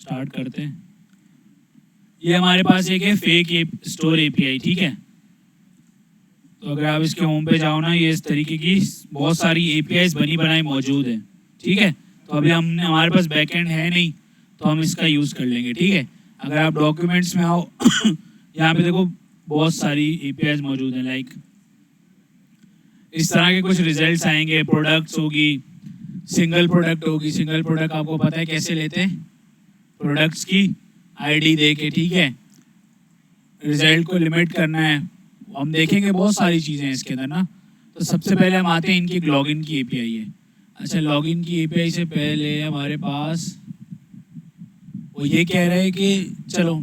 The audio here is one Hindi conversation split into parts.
स्टार्ट करते हैं। ये हमारे पास एक है फेक स्टोर एपीआई, ठीक है। तो अगर आप इसके होम पे जाओ ना, ये इस तरीके की बहुत सारी एपीआईज बनी बनाई मौजूद है, ठीक है। तो अभी हमने हमारे पास बैकएंड है नहीं, तो हम इसका यूज़ कर लेंगे, ठीक है। अगर आप डॉक्यूमेंट्स में आओ यहाँ पे देखो बहुत सारी एपीआईज मौजूद हैं। लाइक इस तरह के कुछ रिजल्ट्स आएंगे, प्रोडक्ट्स होगी, सिंगल प्रोडक्ट होगी। सिंगल प्रोडक्ट आपको पता है कैसे लेते हैं, प्रोडक्ट्स की आईडी दे के, ठीक है। रिजल्ट को लिमिट करना है, हम देखेंगे बहुत सारी चीज़ें हैं इसके अंदर ना। तो सबसे पहले हम आते हैं इनकी लॉगिन की एपीआई है। अच्छा, लॉगिन की एपीआई से पहले हमारे पास वो ये कह रहे हैं कि चलो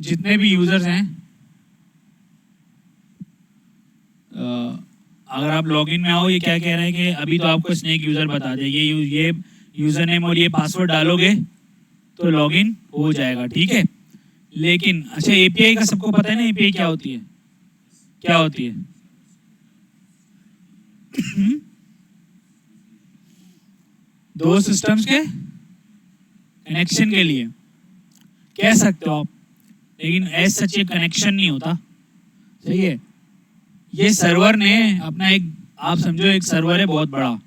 जितने भी यूज़र्स हैं, अगर आप लॉगिन में आओ, ये क्या कह रहे हैं कि अभी तो आपको स्नेक यूज़र बता दे, ये यूज़र नेम और ये पासवर्ड डालोगे तो लॉगिन हो जाएगा, ठीक है। लेकिन अच्छा, एपीआई का सबको पता है ना, एपीआई क्या होती है, क्या होती है? दो सिस्टम्स के कनेक्शन के लिए कह सकते हो आप, लेकिन एज सच ये कनेक्शन नहीं होता, सही है। ये सर्वर ने अपना एक, आप समझो एक सर्वर है बहुत बड़ा,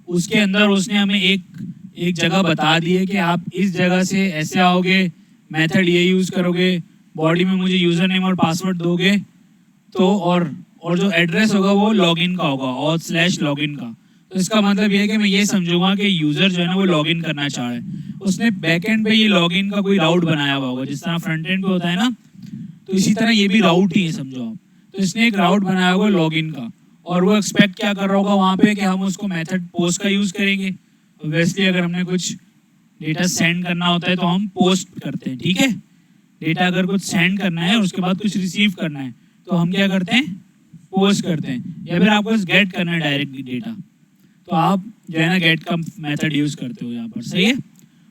उसके अंदर उसने हमें एक जगह बता दी है कि आप इस जगह से ऐसे आओगे, मेथड ये यूज़ करोगे, बॉडी में मुझे यूज़र नेम और पासवर्ड दोगे तो और जो एड्रेस होगा वो लॉगिन का होगा, /login का। तो इसका मतलब ये है कि मैं ये समझूंगा कि यूज़र जो है ना वो लॉगिन करना चाह रहा है। उसने बैकएंड पे ये लॉगिन का कोई राउट बनाया हुआ होगा, जिस तरह फ्रंट एंड पे होता है ना, तो इसी तरह ये भी राउट ही है, समझो आप। तो इसने एक राउट बनाया होगा लॉगिन का, और वो एक्सपेक्ट क्या कर रहा होगा वहाँ पे कि हम उसको मेथड पोस्ट का यूज़ करेंगे। ऑब्वियसली अगर हमने कुछ डेटा सेंड करना होता है तो हम पोस्ट करते हैं, ठीक है। डेटा अगर कुछ सेंड करना है और उसके बाद कुछ रिसीव करना है तो हम क्या करते हैं, पोस्ट करते हैं। या फिर आपको गेट करना है डायरेक्ट डेटा, तो आप जो है ना गेट का मेथड यूज़ करते हो यहाँ पर, सही है।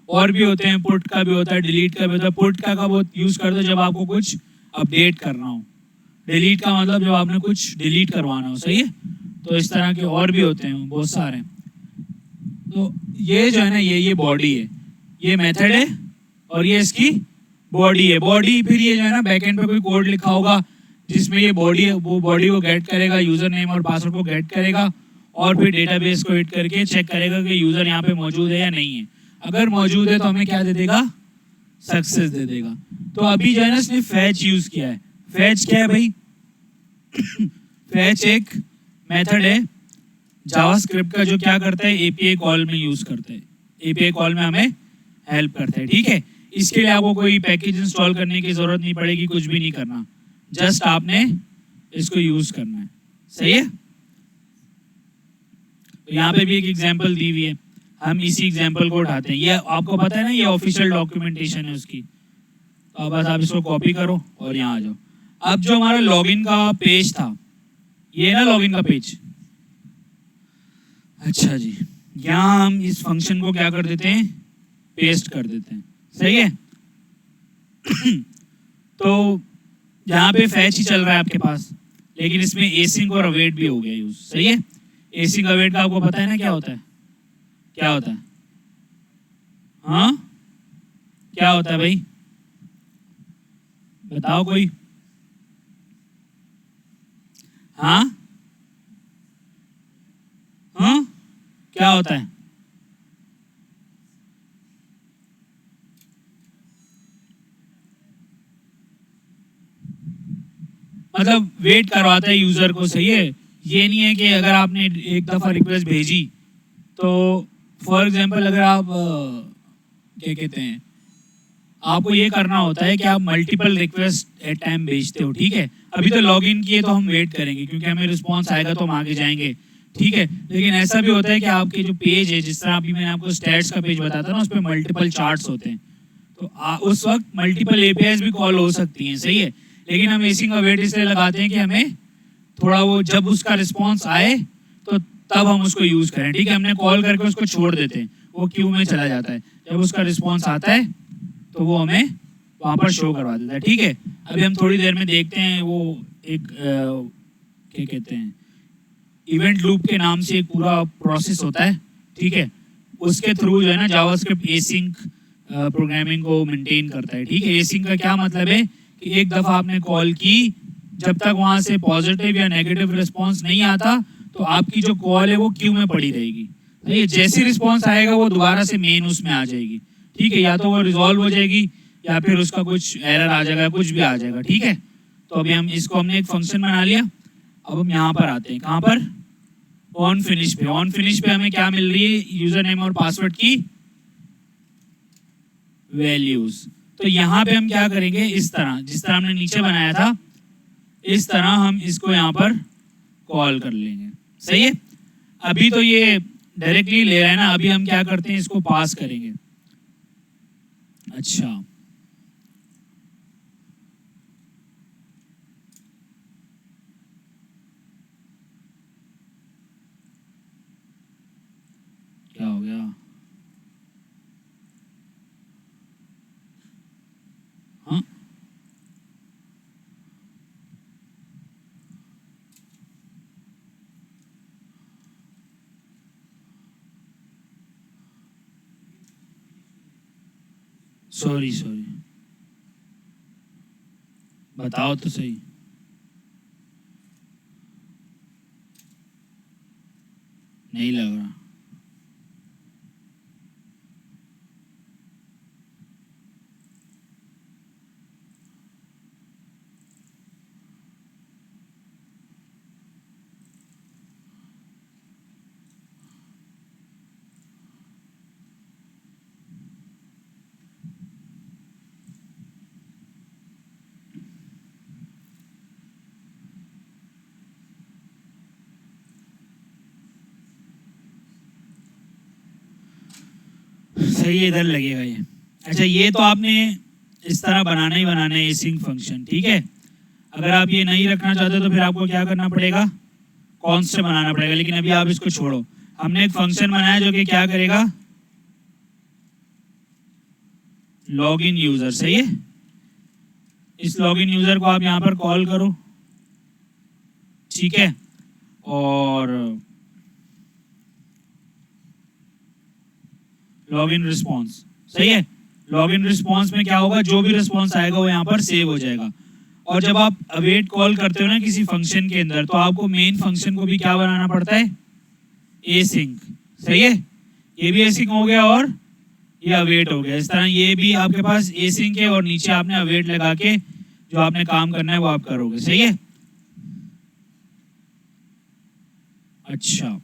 और भी होते हैं, पुट का भी होता है, डिलीट का भी होता है। पुट का कब यूज़ करते हो, जब आपको कुछ अपडेट करना हो। डिलीट का मतलब जब आपने कुछ डिलीट करवाना हो, सही है। तो इस तरह के और भी होते हैं बहुत सारे। तो ये जो है ना, ये बॉडी है, ये मेथड है और ये इसकी बॉडी है। बॉडी फिर ये जो है ना बैकएंड पे कोई कोड लिखा होगा जिसमें ये बॉडी, वो बॉडी को गेट करेगा, यूज़र नेम और पासवर्ड को गेट करेगा, और फिर डेटाबेस को हिट करके चेक करेगा कि यूज़र यहाँ पे मौजूद है या नहीं है। अगर मौजूद है तो हमें क्या दे देगा, सक्सेस दे देगा। तो अभी जो है ना इसने फैच यूज़ किया है। फैच क्या है भाई? फैच एक मेथड है जावास्क्रिप्ट का जो क्या करता है, एपीआई कॉल में यूज़ करता है, एपीआई कॉल में हमें हेल्प करता है, ठीक है। इसके लिए आपको कोई पैकेज इंस्टॉल करने की ज़रूरत नहीं पड़ेगी, कुछ भी नहीं करना, जस्ट आपने इसको यूज़ करना है, सही है। तो यहाँ पे भी एक एग्जांपल दी हुई है, हम इसी एग्जांपल को उठाते हैं। ये आपको पता है ना, ये ऑफिशियल डॉक्यूमेंटेशन है उसकी। तो बस आप इसको कॉपी करो और यहाँ आ जाओ। अब जो हमारा लॉगिन का पेज था, ये ना लॉगिन का पेज, अच्छा जी, यहाँ हम इस फंक्शन को क्या कर देते हैं, पेस्ट कर देते हैं, सही है। तो यहाँ पे फैच ही चल रहा है आपके पास, लेकिन इसमें एसिंक और अवेट भी हो गया यूज, सही है। एसिंक अवेट का आपको पता है ना क्या होता है, क्या होता है? हाँ, क्या होता है भाई, बताओ कोई। हाँ हाँ, क्या होता है? मतलब वेट करवाता है यूजर को, सही है। ये नहीं है कि अगर आपने एक दफा रिक्वेस्ट भेजी तो फॉर एग्जांपल अगर आप क्या कहते हैं, आपको ये करना होता है कि आप मल्टीपल रिक्वेस्ट एट टाइम भेजते हो, ठीक है। अभी तो लॉगिन किए तो हम वेट करेंगे क्योंकि हमें रिस्पॉन्स आएगा तो हम आगे जाएंगे, ठीक है। लेकिन ऐसा भी होता है कि आपके जो पेज है, जिस तरह अभी मैंने आपको स्टैट्स का पेज बताया था ना, उस पर मल्टीपल चार्ट्स होते हैं, तो उस वक्त मल्टीपल एपीआईज भी कॉल हो सकती हैं, सही है। लेकिन हम एसिंक अवेट इसलिए लगाते हैं कि हमें थोड़ा वो जब उसका रिस्पॉन्स आए तो तब हम उसको यूज़ करें, ठीक है। हमने कॉल करके उसको छोड़ देते हैं, वो क्यू में चला जाता है। जब उसका रिस्पॉन्स आता है तो वो हमें वहाँ पर शो करवा देता है, ठीक है। अभी हम थोड़ी देर में देखते हैं, वो एक क्या कहते हैं, इवेंट लूप के नाम से एक पूरा प्रोसेस होता है, ठीक है। उसके थ्रू जो है ना जावास्क्रिप्ट एसिंक प्रोग्रामिंग को मेंटेन करता है, ठीक है। एसिंक का क्या मतलब है कि एक दफ़ा आपने कॉल की, जब तक वहाँ से पॉजिटिव या नेगेटिव रिस्पॉन्स नहीं आता तो आपकी जो कॉल है वो क्यू में पड़ी रहेगी। ये जैसे रिस्पॉन्स आएगा वो दोबारा से मेन उसमें आ जाएगी, ठीक है। या तो वो रिजॉल्व हो जाएगी या फिर उसका कुछ एरर आ जाएगा, कुछ भी आ जाएगा, ठीक है। तो अभी हम इसको हमने एक फंक्शन बना लिया। अब हम यहाँ पर आते हैं, कहाँ पर, ऑन फिनिश पे। ऑन फिनिश पे हमें क्या मिल रही है, यूजर नेम और पासवर्ड की वैल्यूज। तो यहाँ पे हम क्या करेंगे, इस तरह जिस तरह हमने नीचे बनाया था इस तरह हम इसको यहाँ पर कॉल कर लेंगे, सही है। अभी तो ये डायरेक्टली ले रहा है ना, अभी हम क्या करते हैं, इसको पास करेंगे। अच्छा, क्या हो गया, हाँ सॉरी सॉरी, बताओ तो सही। नहीं लग रहा, सही है, इधर लगेगा ये। अच्छा, ये तो आपने इस तरह बनाना ही बनाना है एसिंक फंक्शन, ठीक है। अगर आप ये नहीं रखना चाहते तो फिर आपको क्या करना पड़ेगा, कॉन्स्ट बनाना पड़ेगा। लेकिन अभी आप इसको छोड़ो, हमने एक फंक्शन बनाया जो कि क्या करेगा, लॉगिन यूजर, सही है। इस लॉगिन यूजर को आप यहाँ पर कॉल करो, ठीक है। और लॉगिन रिस्पॉन्स, सही है। लॉगिन रिस्पॉन्स में क्या होगा, जो भी रिस्पॉन्स आएगा वो यहाँ पर सेव हो जाएगा। और जब आप अवेट कॉल करते हो ना किसी फंक्शन के अंदर, तो आपको मेन फंक्शन को भी क्या बनाना पड़ता है, एसिंक, सही है। ये भी एसिंक हो गया और ये अवेट हो गया। इस तरह ये भी आपके पास एसिंक है और नीचे आपने अवेट लगा के जो आपने काम करना है वो आप करोगे, सही है। अच्छा,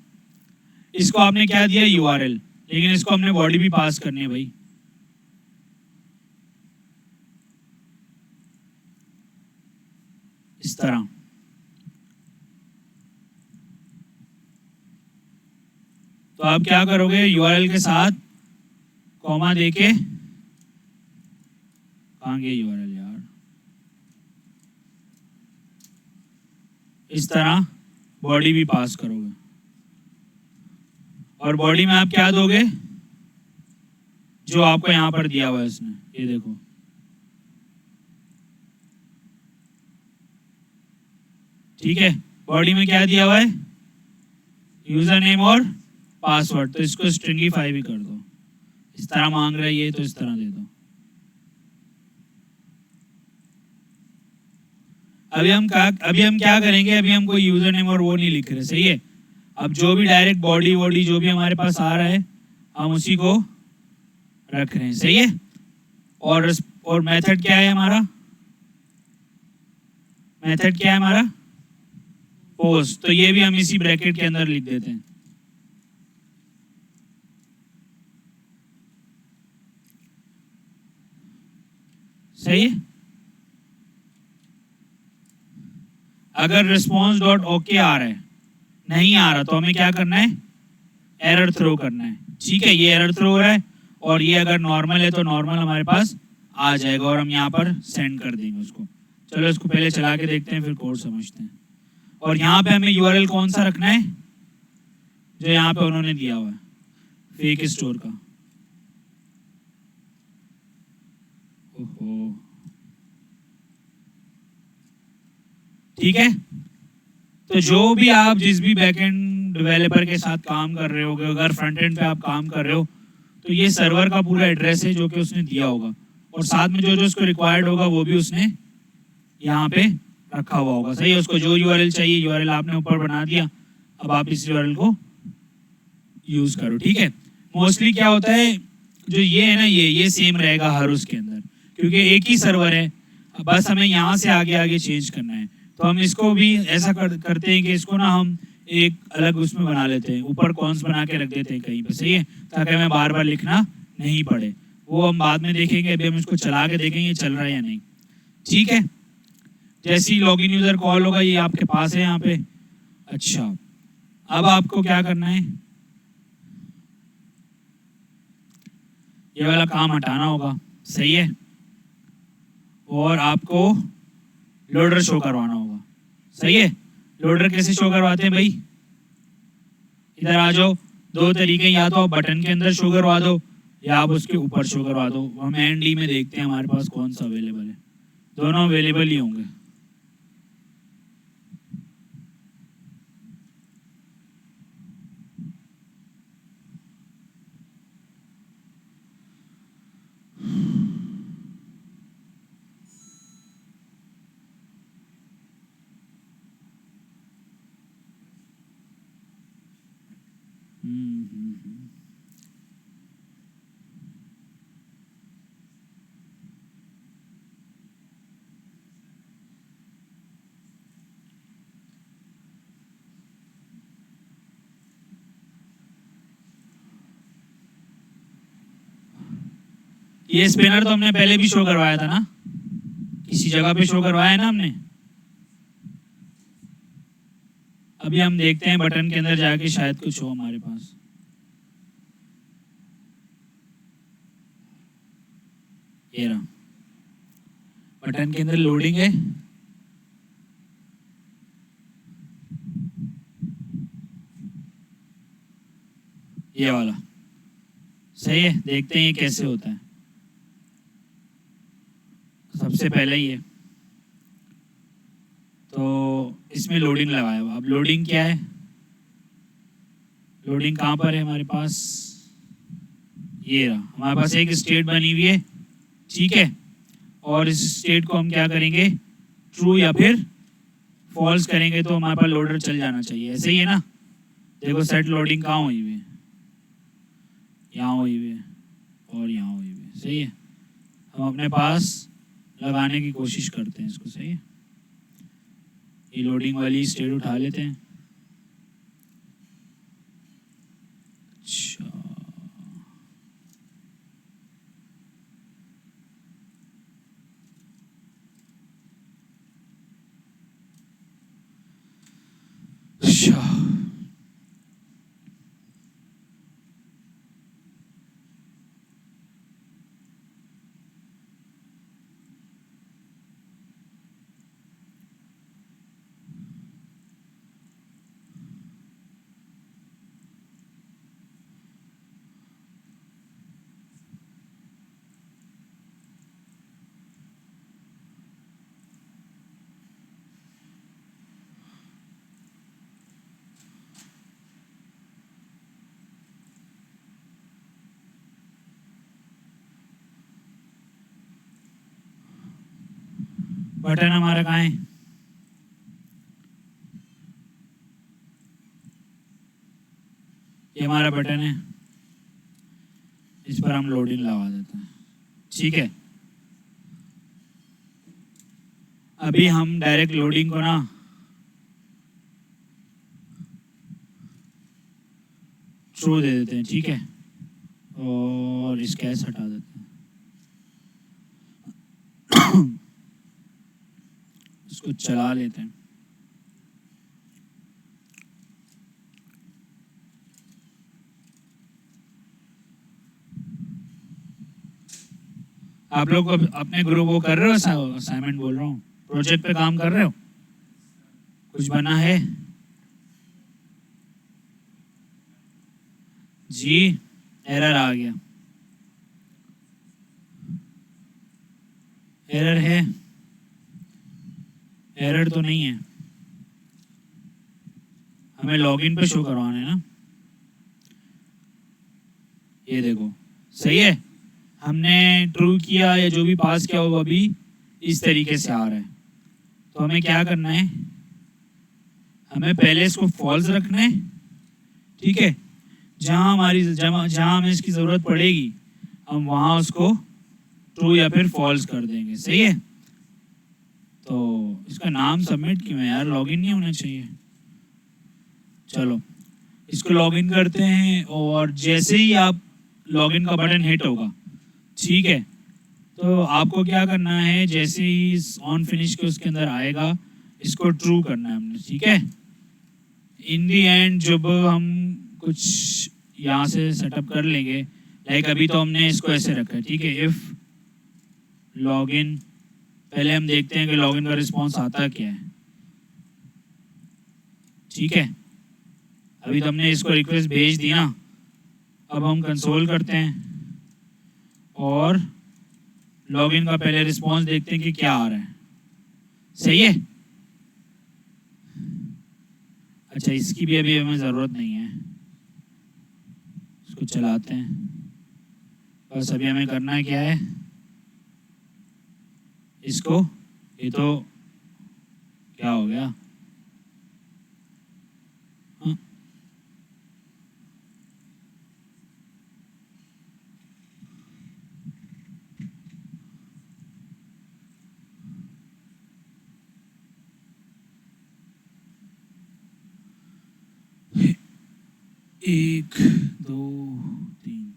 इसको आपने क्या दिया, यूआरएल, लेकिन इसको हमने बॉडी भी पास करनी है भाई। इस तरह तो आप क्या करोगे, यूआरएल के साथ कॉमा देके, कहाँ गया यूआरएल यार, इस तरह बॉडी भी पास करोगे। और बॉडी में आप क्या दोगे, जो आपको यहां पर दिया हुआ है इसने, ये देखो, ठीक है। बॉडी में क्या दिया हुआ है, यूजर नेम और पासवर्ड, तो इसको स्ट्रिंगिफाई भी कर दो। इस तरह मांग रहा है ये, तो इस तरह दे दो। अभी हम क्या करेंगे, अभी हम कोई यूजर नेम और वो नहीं लिख रहे, सही है। अब जो भी डायरेक्ट बॉडी वॉडी जो भी हमारे पास आ रहा है हम उसी को रख रहे हैं, सही है। और मेथड क्या है हमारा, मेथड क्या है हमारा, पोस्ट, तो ये भी हम इसी ब्रैकेट के अंदर लिख देते हैं। सही है। अगर रिस्पॉन्स डॉट ओके आ रहा है, नहीं आ रहा, तो हमें क्या करना है, एरर थ्रो करना है, ठीक है। ये एरर थ्रो हो रहा है और ये अगर नॉर्मल है तो नॉर्मल हमारे पास आ जाएगा और हम यहाँ पर सेंड कर देंगे उसको। चलो इसको पहले चला के देखते हैं, फिर कोड समझते हैं। और यहाँ पे हमें यूआरएल कौन सा रखना है, जो यहाँ पे उन्होंने दिया हुआ है, फेक स्टोर का। ओहो, ठीक है। तो जो भी आप जिस भी बैकएंड डेवलपर के साथ काम कर रहे हो, अगर फ्रंट एंड पे आप काम कर रहे हो, तो ये सर्वर का पूरा एड्रेस है जो कि उसने दिया होगा, और साथ में जो जो उसको रिक्वायर्ड होगा वो भी उसने यहाँ पे रखा हुआ होगा। सही है, उसको जो यूआरएल चाहिए, यूआरएल आपने ऊपर बना दिया, अब आप इस यूआरएल को यूज करो। ठीक है, मोस्टली क्या होता है, जो ये है ना, ये सेम रहेगा हर उसके अंदर, क्योंकि एक ही सर्वर है, बस हमें यहाँ से आगे आगे चेंज करना है। तो हम इसको भी ऐसा करते हैं कि इसको ना हम एक अलग उसमें बना लेते हैं, ऊपर कॉन्स बना के रख देते हैं कहीं पे। सही है, ताकि हमें बार बार लिखना नहीं पड़े। वो हम बाद में देखेंगे, अभी हम इसको चला के देखेंगे चल रहा है या नहीं। ठीक है, जैसे ही लॉगिन यूजर कॉल होगा ये आपके पास है यहाँ पे। अच्छा, अब आपको क्या करना है, ये वाला काम हटाना होगा। सही है, और आपको लोडर शो करवाना होगा। सही है, लोडर कैसे शो करवाते हैं भाई, इधर आ जाओ। दो तरीके, या तो आप बटन के अंदर शो करवा दो या आप उसके ऊपर शो करवा दो। हम एनडी में देखते हैं हमारे पास कौन सा अवेलेबल है, दोनों अवेलेबल ही होंगे। ये स्पिनर तो हमने पहले भी शो करवाया था ना, किसी जगह पे शो करवाया है ना हमने। अभी हम देखते हैं बटन के अंदर जाके, शायद कुछ हो हमारे पास। ये रहा, बटन के अंदर लोडिंग है। ये वाला सही है, देखते हैं ये कैसे होता है। सबसे पहले ही है तो इसमें लोडिंग लगाया हुआ। अब लोडिंग क्या है, लोडिंग कहाँ पर है हमारे पास, ये रहा। हमारे पास एक स्टेट बनी हुई है, ठीक है, और इस स्टेट को हम क्या करेंगे, ट्रू या फिर फॉल्स करेंगे तो हमारे पास लोडर चल जाना चाहिए। ऐसे ही है ना, देखो सेट लोडिंग कहाँ हुई हुई है, यहाँ हुई हुई है और यहाँ हुई हुई है। सही है, हम अपने पास लगाने की कोशिश करते हैं इसको। सही है, ये लोडिंग वाली स्टेट उठा लेते हैं। अच्छा, अच्छा, बटन हमारा कहाँ है, ये हमारा बटन है, इस पर हम लोडिंग लगा देते हैं। ठीक है, अभी हम डायरेक्ट लोडिंग को ना ट्रू दे देते हैं। ठीक है, और इसका ऐसे हटा देते हैं, इसको चला लेते हैं। आप लोग अपने ग्रुप वो कर रहे हो, असाइनमेंट बोल रहा हूँ, प्रोजेक्ट पे काम कर रहे हो, कुछ बना है जी, एरर आ गया, एरर है, एरर तो नहीं है, हमें लॉगिन पे शो करवाना है ना। ये देखो सही है, हमने ट्रू किया या जो भी पास किया वो अभी इस तरीके से आ रहा है। तो हमें क्या करना है, हमें पहले इसको फॉल्स रखना है, ठीक है। जहाँ हमें इसकी ज़रूरत पड़ेगी हम वहाँ उसको ट्रू या फिर फॉल्स कर देंगे, सही है। तो इसका नाम सबमिट क्यों है यार, लॉगिन नहीं होना चाहिए। चलो इसको लॉगिन करते हैं, और जैसे ही आप लॉगिन का बटन हिट होगा, ठीक है, तो आपको क्या करना है, जैसे ही ऑन फिनिश के उसके अंदर आएगा इसको ट्रू करना है हमने, ठीक है। इन दी एंड जब हम कुछ यहाँ से सेटअप कर लेंगे, लाइक अभी तो हमने इसको ऐसे रखा है, ठीक है। इफ लॉगिन, पहले हम देखते हैं कि लॉगिन का रिस्पॉन्स आता क्या है, ठीक है। अभी तो हमने इसको रिक्वेस्ट भेज दी ना, अब हम कंसोल करते हैं और लॉगिन का पहले रिस्पॉन्स देखते हैं कि क्या आ रहा है, सही है। अच्छा इसकी भी अभी हमें ज़रूरत नहीं है, इसको चलाते हैं। बस अभी हमें करना है क्या है, इसको, ये तो क्या हो गया, हाँ? एक दो तीन,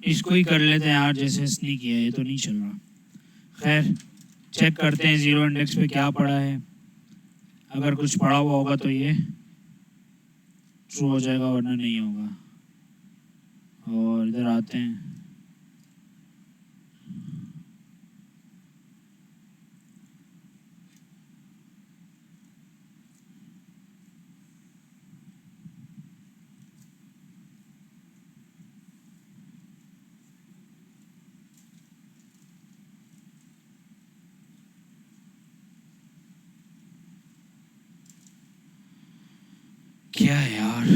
इसको ही कर लेते हैं यार, जैसे इसने किया, ये तो नहीं चल रहा। खैर चेक करते हैं जीरो इंडेक्स पे क्या पड़ा है, अगर कुछ पड़ा हुआ होगा तो ये ट्रू हो जाएगा, वरना नहीं होगा। और इधर आते हैं, क्या है यार,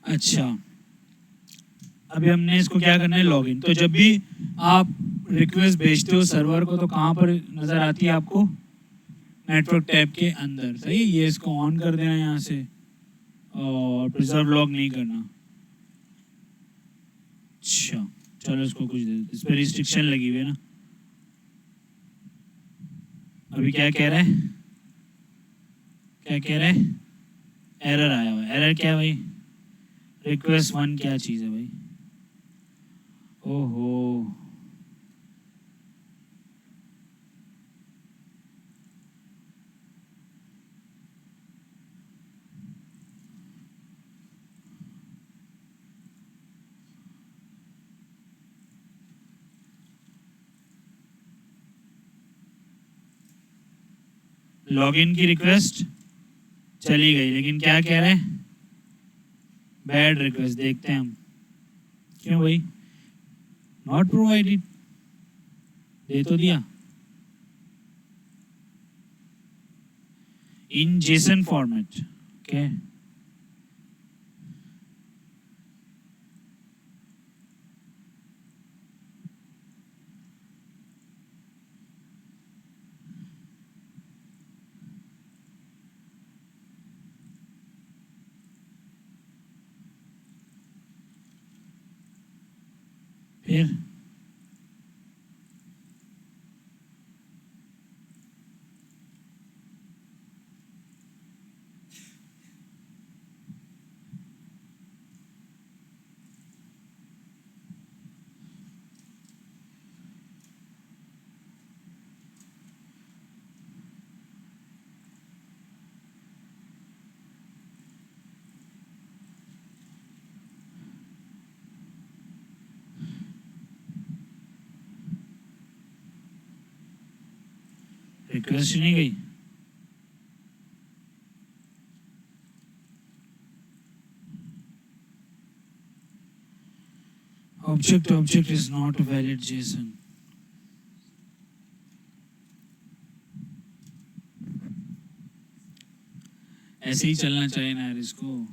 अच्छा अभी हमने इसको क्या करना है, लॉगिन। तो जब भी आप रिक्वेस्ट भेजते हो सर्वर को तो कहाँ पर नज़र आती है आपको, नेटवर्क टैब के अंदर, सही है। ये इसको ऑन कर देना यहाँ से, और प्रिजर्व लॉग नहीं करना। अच्छा चलो इसको कुछ दे, इस पर रिस्ट्रिक्शन लगी हुई है ना। अभी क्या कह रहा है, क्या कह रहा है, एरर आया हुआ है। एरर क्या है भाई, रिक्वेस्ट वन क्या चीज़ है भाई, ओहो। लॉगिन की रिक्वेस्ट चली गई, लेकिन क्या कह रहे हैं, बैड रिक्वेस्ट। देखते हैं हम क्यों भाई, नॉट प्रोवाइडेड, दे तो दिया इन जेसन फॉर्मेट। ओके फिर रिक्वेस्ट नहीं गई। Object is not a valid JSON. ऐसे ही चलना चाहिए ना यार इसको।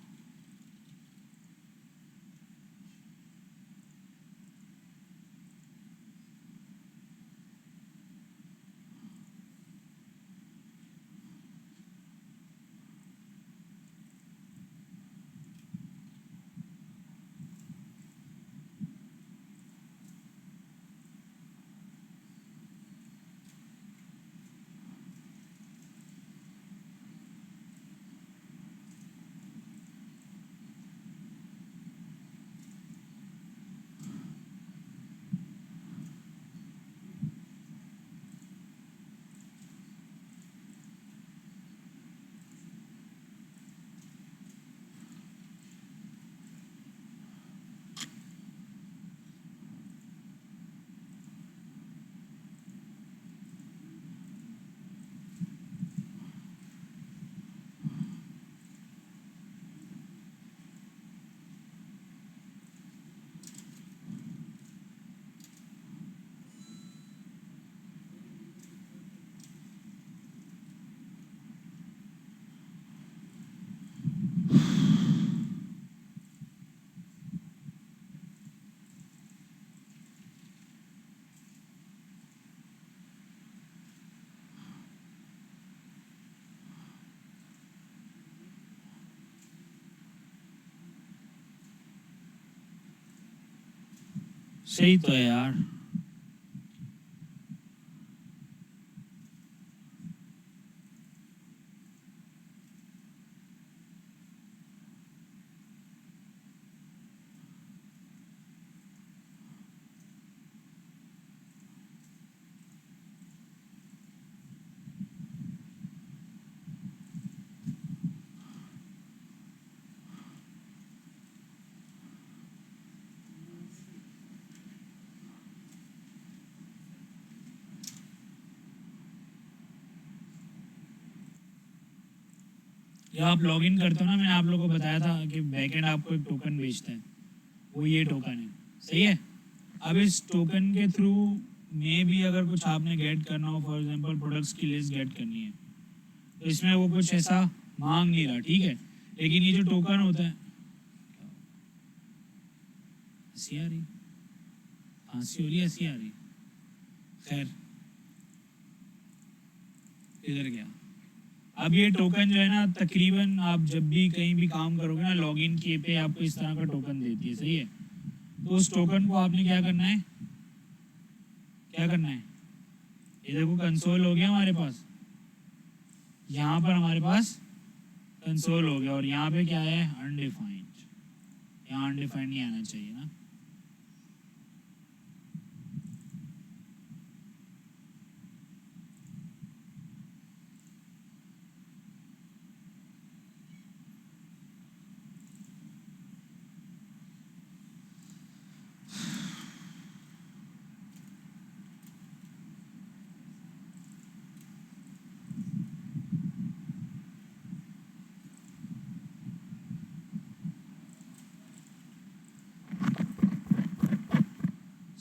सही तो है यार। जब आप लॉगिन करते हो ना, मैंने आप लोगों को बताया था कि बैकएंड आपको एक टोकन भेजता है, वो ये टोकन है, सही है। अब इस टोकन के थ्रू में भी अगर कुछ आपने गेट करना हो, फॉर एग्जांपल प्रोडक्ट्स की लिस्ट गेट करनी है, तो इसमें वो कुछ ऐसा मांग नहीं रहा, ठीक है। लेकिन ये जो टोकन होता है, हंसी आ रही, हंसी हो रही, हंसी आ रही, खैर इधर गया। अब ये टोकन जो है ना, तकरीबन आप जब भी कहीं भी काम करोगे ना, लॉगिन किए पे आपको इस तरह का टोकन देती है, सही है। तो उस टोकन को आपने क्या करना है, क्या करना है, ये देखो कंसोल हो गया हमारे पास, यहाँ पर हमारे पास कंसोल हो गया, और यहाँ पे क्या है, अनडिफाइंड। यहाँ अनडिफाइंड नहीं आना चाहिए ना।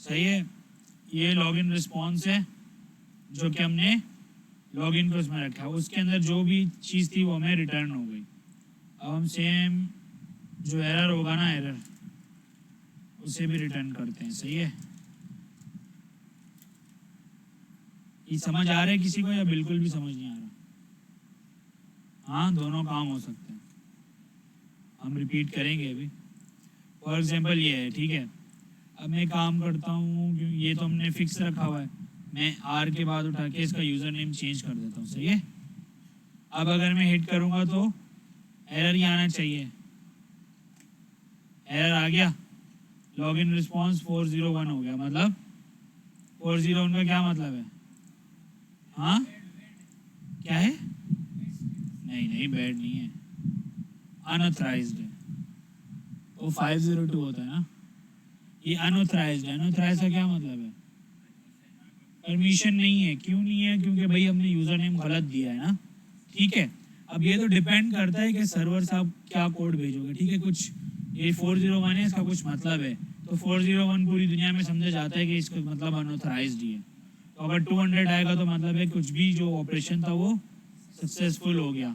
सही है, ये लॉगिन रिस्पॉन्स है जो कि हमने लॉगिन को उसमें रखा है, उसके अंदर जो भी चीज़ थी वो हमें रिटर्न हो गई। अब हम सेम जो एरर होगा ना, एरर उसे भी रिटर्न करते हैं। सही है, ये समझ आ रहा है किसी को या बिल्कुल भी समझ नहीं आ रहा? हाँ, दोनों काम हो सकते हैं, हम रिपीट करेंगे अभी। फॉर एग्जांपल ये है, ठीक है। अब मैं काम करता हूँ, ये तो हमने फिक्स रखा हुआ है, मैं आर के बाद उठा के इसका यूज़र नेम चेंज कर देता हूँ। सही है, अब अगर मैं हिट करूँगा तो एरर ही आना चाहिए। एरर आ गया, लॉगिन रिस्पॉन्स 401 हो गया। मतलब 401 का क्या मतलब है? हाँ, क्या है? नहीं नहीं, बैड नहीं है, अनऑथराइज्ड है। वो 502 होता है ना, ये अनऑथराइज्ड है। अनऑथराइज्ड का क्या मतलब है? परमिशन नहीं है। क्यों नहीं है? क्योंकि भाई हमने यूज़र नेम गलत दिया है ना। ठीक है, अब ये तो डिपेंड करता है कि सर्वर से आप क्या कोड भेजोगे। ठीक है, कुछ ये 401 है, इसका कुछ मतलब है, तो 401 पूरी दुनिया में समझा जाता है कि इसका मतलब अनऑथराइज्ड ही है। तो अगर 200 आएगा तो मतलब है कुछ भी जो ऑपरेशन था वो सक्सेसफुल हो गया।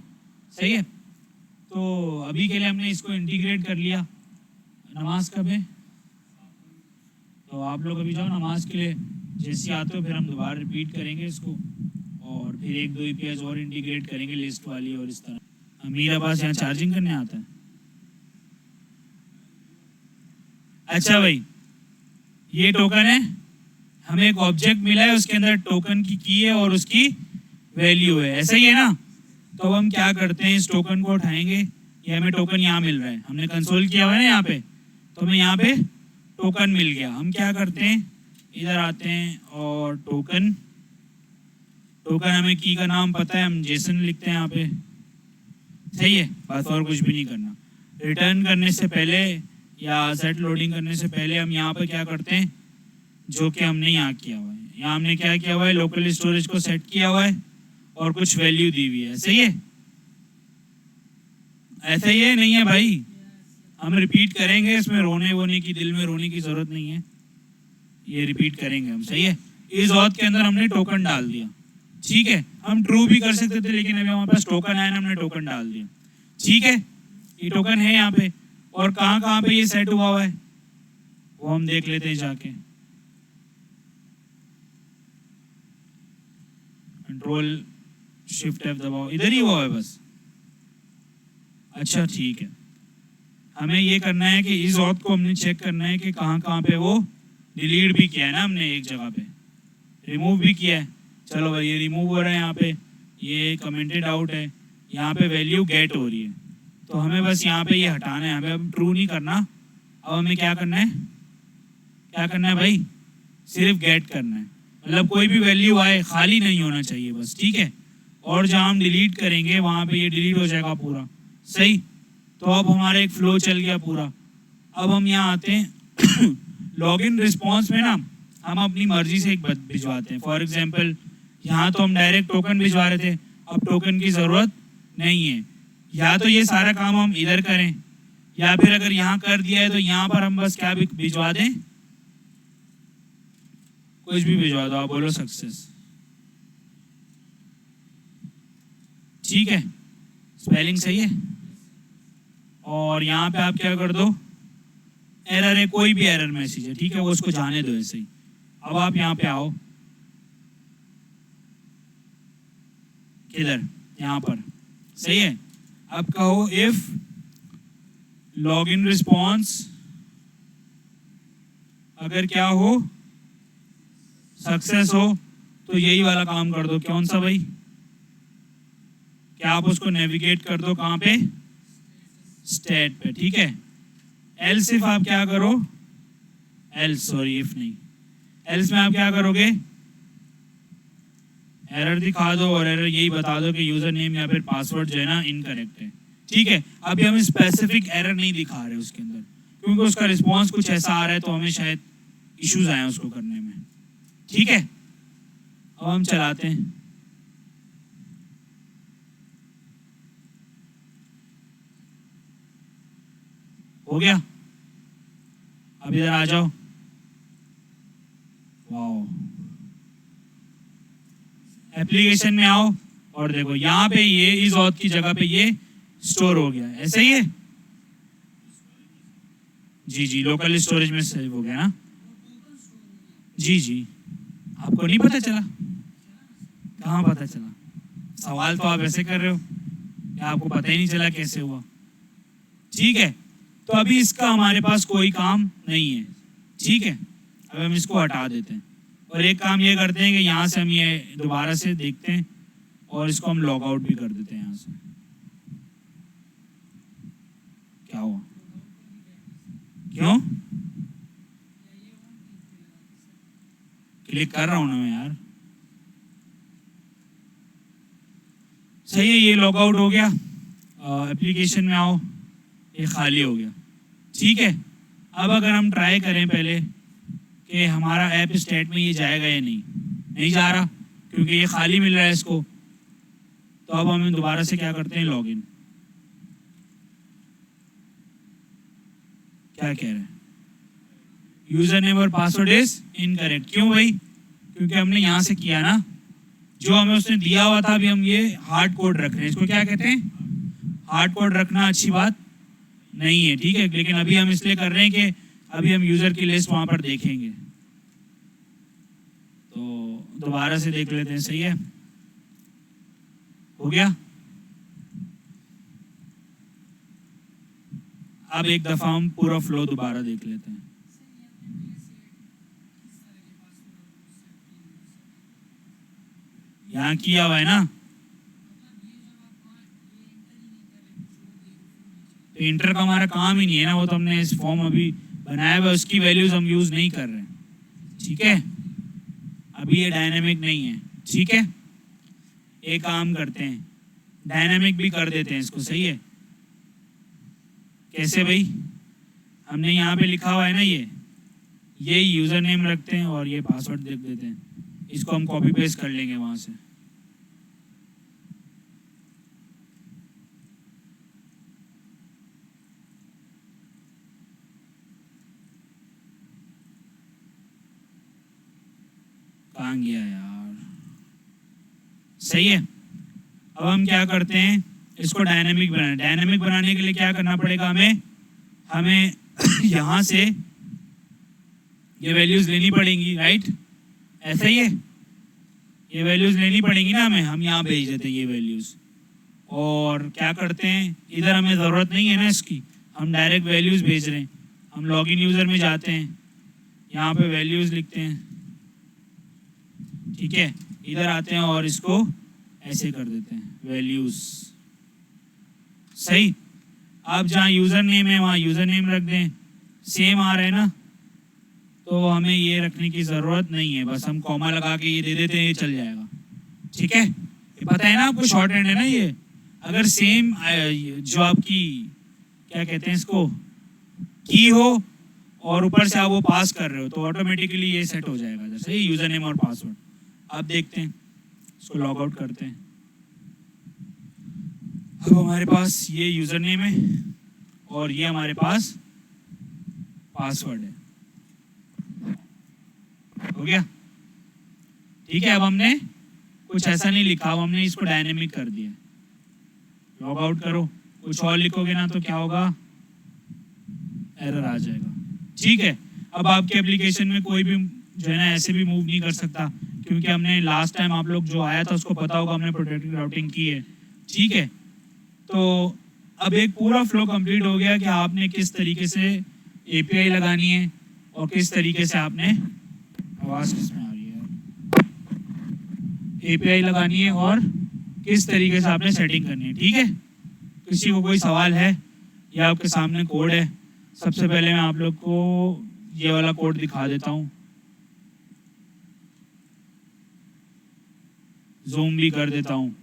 सही है, तो अभी के लिए हमने इसको इंटीग्रेट कर लिया। नमाज कब है? तो आप लोग अभी जाओ नमाज के लिए, जैसे आते हो फिर हम दोबारा रिपीट करेंगे इसको, और फिर एक दो ईपीएस और इंटीग्रेट करेंगे लिस्ट वाली। और इस तरह अमीर अब्बास यहाँ चार्जिंग करने आता है। अच्छा भाई, ये टोकन है, हमें एक ऑब्जेक्ट मिला है, उसके अंदर टोकन की है और उसकी वैल्यू है, ऐसा ही है ना। तो अब हम क्या करते हैं, इस टोकन को उठाएंगे, ये हमें टोकन यहाँ मिल रहा है, हमने कंसोल किया हुआ है ना यहाँ पे, तो हमें यहाँ पे टोकन मिल गया। हम क्या करते हैं, इधर आते हैं और टोकन हमें की का नाम पता है, हम जेसन लिखते हैं यहाँ पे। सही है, बस और कुछ भी नहीं करना। रिटर्न करने से पहले या सेट लोडिंग करने से पहले हम यहाँ पे क्या करते हैं, जो कि हमने यहाँ किया हुआ है, यहाँ हमने क्या किया हुआ है, लोकल स्टोरेज को सेट किया हुआ है और कुछ वैल्यू दी हुई है। सही है, ऐसा ही है नहीं है भाई? हम रिपीट करेंगे, इसमें रोने वोने की, दिल में रोने की जरूरत नहीं है, ये रिपीट करेंगे हम। सही है, इस ऑथ के अंदर हमने टोकन डाल दिया। ठीक है, हम ट्रू भी कर सकते थे, लेकिन अभी हमारे पास टोकन आया ना, हमने टोकन डाल दिया। ठीक है, ये टोकन है यहाँ पे, और कहाँ कहाँ पे ये सेट हुआ हुआ है वो हम देख लेते हैं जाके। कंट्रोल शिफ्ट एफ दबाओ, इधर ही हुआ है बस। अच्छा ठीक है, हमें ये करना है कि इस ऑथ को हमने चेक करना है कि कहाँ कहाँ पे वो डिलीट भी किया है ना हमने, एक जगह पे रिमूव भी किया है। चलो भाई, ये रिमूव हो रहा है यहाँ पे, ये कमेंटेड आउट है, यहाँ पे वैल्यू गेट हो रही है, तो हमें बस यहाँ पे ये हटाना है, हमें अब ट्रू नहीं करना। अब हमें क्या करना है, क्या करना है भाई, सिर्फ गेट करना है, मतलब कोई भी वैल्यू आए खाली नहीं होना चाहिए बस। ठीक है, और जहाँ हम डिलीट करेंगे वहाँ पे ये डिलीट हो जाएगा पूरा। सही, तो अब हमारा एक फ्लो चल गया पूरा। अब हम यहाँ आते हैं लॉगिन रिस्पॉन्स में ना हम अपनी मर्जी से एक भिजवाते हैं। फॉर एग्जांपल यहाँ तो हम डायरेक्ट टोकन भिजवा रहे थे, अब टोकन की ज़रूरत नहीं है। या तो ये सारा काम हम इधर करें, या फिर अगर यहाँ कर दिया है तो यहाँ पर हम बस क्या भिजवा दें, कुछ भी भिजवा दो, आप बोलो सक्सेस। ठीक है, स्पेलिंग सही है। और यहाँ पे आप क्या कर दो, एरर है, कोई भी एरर मैसेज है, ठीक है, वो उसको जाने दो ऐसे ही। अब आप यहाँ पे आओ, किधर, यहाँ पर। सही है, अब कहो इफ लॉगिन रिस्पॉन्स अगर क्या हो, सक्सेस हो, तो यही वाला काम कर दो। कौन सा भाई, क्या आप उसको नेविगेट कर दो कहाँ पे, स्टेट पे। ठीक है, एल्स इफ आप क्या करो, एल्स सॉरी इफ नहीं, एल्स में आप क्या करोगे, एरर दिखा दो और एरर यही बता दो कि यूजर नेम या फिर पासवर्ड जो है ना इनकरेक्ट है। ठीक है, अभी हम स्पेसिफिक एरर नहीं दिखा रहे उसके अंदर, क्योंकि उसका रिस्पॉन्स कुछ ऐसा आ रहा है तो हमें शायद इश्यूज आए उसको करने में। ठीक है, अब हम चलाते हैं। हो गया, अब इधर आ जाओ, वाओ, एप्लीकेशन में आओ और देखो यहाँ पे ये इस ऑथ की जगह पे ये स्टोर हो गया, ऐसा ही है। जी जी, लोकल स्टोरेज में सेव हो गया ना। जी जी, आपको नहीं पता चला? कहाँ पता चला? सवाल तो आप ऐसे कर रहे हो कि आपको पता ही नहीं चला कैसे हुआ। ठीक है, तो अभी इसका हमारे पास कोई काम नहीं है। ठीक है, अब हम इसको हटा देते हैं और एक काम ये करते हैं कि यहाँ से हम ये दोबारा से देखते हैं और इसको हम लॉग आउट भी कर देते हैं यहाँ से। क्या हुआ? क्यों? क्लिक कर रहा हूं ना मैं यार। सही है, ये लॉग आउट हो गया। एप्लीकेशन में आओ, ये खाली हो गया। ठीक है, अब अगर हम ट्राई करें पहले कि हमारा ऐप स्टेट में ये जाएगा या नहीं जा रहा, क्योंकि ये खाली मिल रहा है इसको। तो अब हम दोबारा से क्या करते हैं, लॉगिन। क्या कह रहे हैं? यूजर नेम और पासवर्ड इज इनकरेक्ट। क्यों भाई? क्योंकि हमने यहाँ से किया ना, जो हमें उसने दिया हुआ था। अभी हम ये हार्ड कोड रख रहे हैं, इसको क्या कहते हैं? हार्ड कोड रखना अच्छी बात नहीं है, ठीक है, लेकिन अभी हम इसलिए कर रहे हैं कि अभी हम यूजर की लिस्ट वहां पर देखेंगे। तो दोबारा से देख लेते हैं। सही है, हो गया। अब एक दफा हम पूरा फ्लो दोबारा देख लेते हैं। यहाँ किया हुआ है ना, तो इंटर का हमारा काम ही नहीं है ना, वो तो हमने इस फॉर्म अभी बनाया हुआ, उसकी वैल्यूज हम यूज नहीं कर रहे। ठीक है, अभी ये डायनेमिक नहीं है। ठीक है, एक काम करते हैं, डायनेमिक भी कर देते हैं इसको। सही है, कैसे भाई? हमने यहाँ पे लिखा हुआ है ना, ये यूजर नेम रखते हैं और ये पासवर्ड देख देते हैं। इसको हम कॉपी पेस्ट कर लेंगे वहां से। कहाँ गया यार? सही है, अब हम क्या करते हैं, इसको डायनेमिक बनाना। डायनेमिक बनाने के लिए क्या करना पड़ेगा हमें यहां से ये वैल्यूज लेनी पड़ेंगी, राइट? ऐसा ही है, ये वैल्यूज लेनी पड़ेंगी ना हमें। हम यहाँ भेज देते हैं ये वैल्यूज, और क्या करते हैं, इधर हमें ज़रूरत नहीं है ना इसकी, हम डायरेक्ट वैल्यूज भेज रहे हैं। हम लॉगिन यूज़र में जाते हैं, यहाँ पे वैल्यूज लिखते हैं। ठीक है, इधर आते हैं और इसको ऐसे कर देते हैं, वैल्यूज। सही, अब जहाँ यूज़र नेम है वहाँ यूज़र नेम रख दें। सेम आ रहा है ना, तो हमें ये रखने की ज़रूरत नहीं है, बस हम कॉमा लगा के ये दे देते हैं, ये चल जाएगा। ठीक है, ये पता है ना आपको, शॉर्ट हैंड है ना ये। अगर सेम जो आपकी क्या कहते हैं इसको, की हो और ऊपर से आप वो पास कर रहे हो, तो ऑटोमेटिकली ये सेट हो जाएगा। सही, यूज़र नेम और पासवर्ड। अब देखते हैं, इसको लॉग आउट करते हैं। अब हमारे पास ये यूज़र नेम है और ये हमारे पास पासवर्ड है। हो गया? ठीक है, अब हमने कुछ ऐसा नहीं लिखा, अब हमने इसको डायनेमिक कर दिया। लॉग आउट करो, कुछ और लिखोगे ना तो क्या होगा, एरर आ जाएगा। ठीक है, अब आपके एप्लीकेशन में कोई भी जो है ना ऐसे भी मूव नहीं कर सकता, क्योंकि हमने लास्ट टाइम आप लोग जो आया था उसको पता होगा, हमने प्रोटेक्टेड राउटिंग की है। ठीक है, तो अब एक पूरा फ्लो कंप्लीट हो गया कि आपने किस तरीके से एपीआई लगानी है और किस तरीके से आपने, आवाज़ किसमें आ रही है, एपीआई लगानी है और किस तरीके से आपने सेटिंग करनी है। ठीक है, किसी को कोई सवाल है या आपके सामने कोड है? सबसे पहले मैं आप लोग को ये वाला कोड दिखा देता हूँ, जूम भी कर देता हूँ।